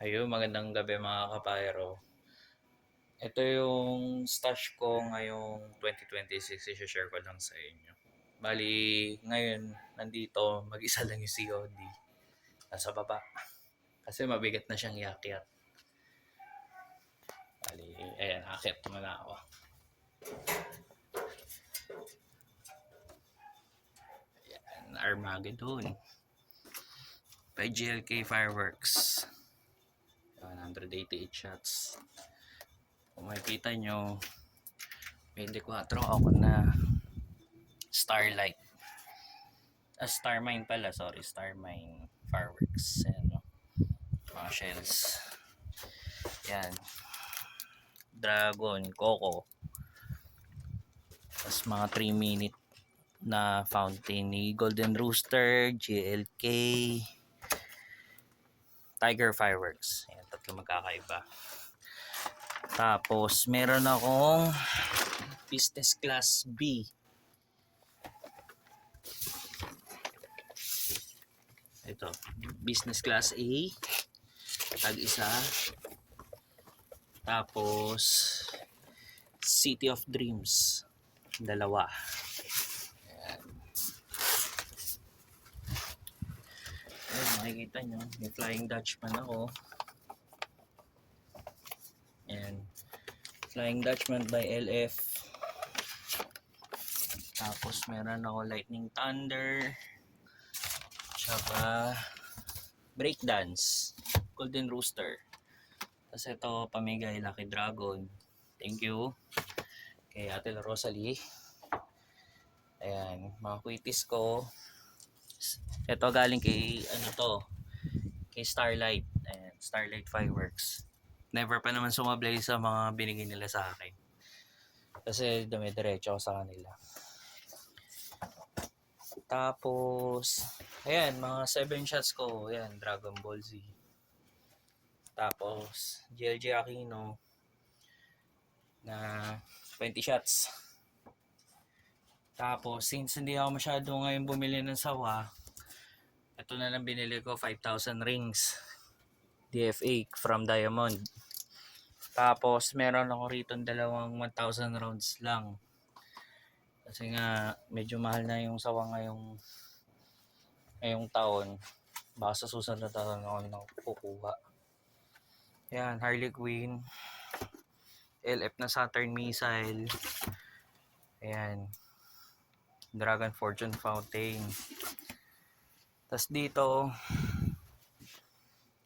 Ayun, magandang gabi mga kapayro. Ito yung stash ko ngayong 2026, i-share ko lang sa inyo. Bali, ngayon, nandito, mag-isa lang yung COD. Nasa baba. Kasi mabigat na siyang iakyat. Bali, ayan, akyat muna ako. Ayan, Armageddon. By GLK Fireworks. 188 shots. Kung makikita nyo, 24 ako na Starlight. Starmine pala, sorry, Starmine Fireworks. Ayan, no? Mga shells. Yan. Dragon, Coco. Tapos mga 3-minute na fountain ni Golden Rooster, GLK, Tiger Fireworks. Ayan, tatlo magkakaiba. Tapos meron akong business class B. Ito, business class A. Tag-isa. Tapos City of Dreams. Dalawa. Ayan. Ayan, makikita nyo. May Flying Dutchman ako. Ayan. Flying Dutchman by LF. Tapos meron ako Lightning Thunder. Tsaka Breakdance. Golden Rooster. Tapos ito, pamigay Lucky Dragon. Thank you. Kay Ate Rosalie. Ayan, mga kwitis ko. Ito galing kay, ano to, kay Starlight. Ayan, Starlight Fireworks. Never pa naman sumablay sa mga binigay nila sa akin. Kasi dumidiretso ako sa kanila. Tapos, ayan, mga 7 shots ko. Ayan, Dragon Ball Z. Tapos, GLG Aquino na 20 shots. Tapos, since hindi ako masyado ngayon bumili ng sawa, ito na lang binili ko, 5,000 rings. DFA from Diamond. Tapos, meron ako rito dalawang 1,000 rounds lang. Kasi nga, medyo mahal na yung sawa ngayong taon. Baka sa susunod na taon ako na kukuha. Yan, Harley Quinn. LF na Saturn Missile. Ayan. Dragon Fortune Fountain. Tapos dito,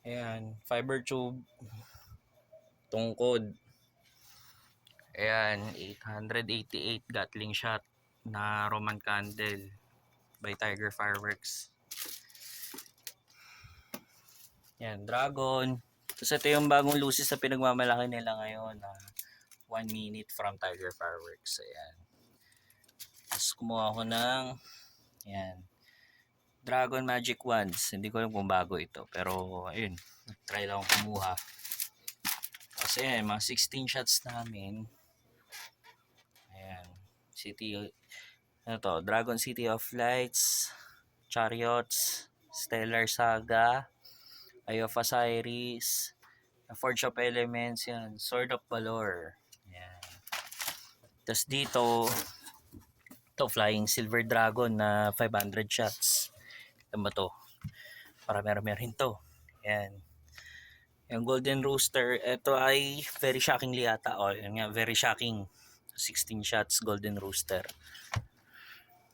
ayan, Fiber Tube. Tungkod. Ayan, 888 Gatling Shot na Roman Candle by Tiger Fireworks. Ayan, Dragon. Tapos ito yung bagong lucis na pinagmamalaki nila ngayon na 1 minute from Tiger Fireworks. Ayan. Tapos kumuha ako ng ayan, Dragon Magic Wands. Hindi ko alam kung bago ito. Pero ayun, try lang akong kumuha. Kasi ayan, mga 16 shots namin. Ayan. Ano to? Dragon City of Lights, Chariots, Stellar Saga, Eye of Osiris, Forge of Elements, yan, Sword of Valor. Yan. Tapos dito, ito, Flying Silver Dragon na 500 shots. Ito ba to? Marami rin to. Yan. Yung Golden Rooster, ito ay very shockingly ata. O, yun nga, very shocking. 16 shots, Golden Rooster.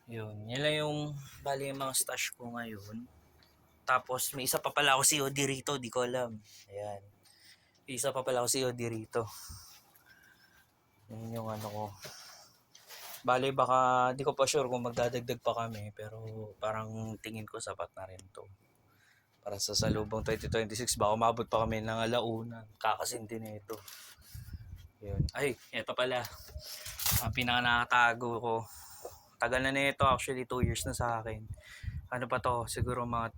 Yun. Yan lang yung, bali yung mga stash ko ngayon. Tapos, may isa pa pala ako COD rito. Di ko alam. Ayan. May isa pa pala ako COD rito. Yan yung ano ko. Bale, baka di ko pa sure kung magdadagdag pa kami, pero parang tingin ko sapat na rin to. Para sa salubong 2026, baka umabot pa kami ng alauna. Kakasindi na ito. Yun. Ay, eto pala. Ang pinaka-nakatago ko. Tagal na ito, actually 2 years na sa akin. Ano pa to? Siguro mga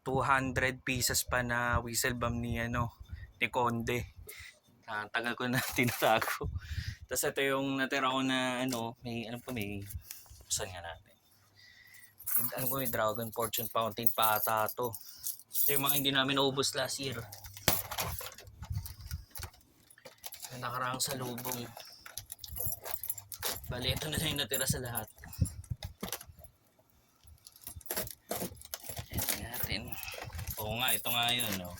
200 pieces pa na whistle bomb ni Conde. Tagal ko na tinatago. Tapos ito yung natira ko na may saan nga natin. Alam ko may Dragon Fortune Fountain pa ata to. Ito yung mga hindi namin naubos last year. Yung nakaraang salubong. Bali, ito na yung natira sa lahat. Ito natin. Oo nga, ito nga yun, no?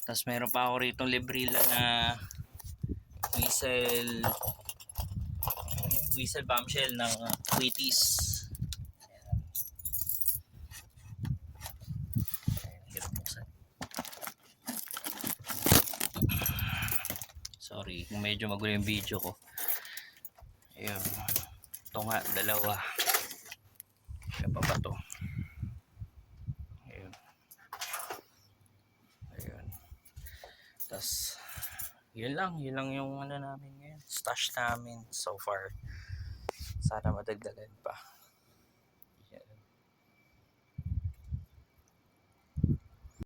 Tapos meron pa ako rito librila na whistle bombshell ng Wheaties. Hirap buksan. Sorry kung medyo magulo yung video ko. Ayun. Ito nga, dalawa. Kaya pa ba ito? Ayun. Ayun. Tapos, yun lang yung ano namin ngayon. Stash namin so far. Sana madagdagan pa.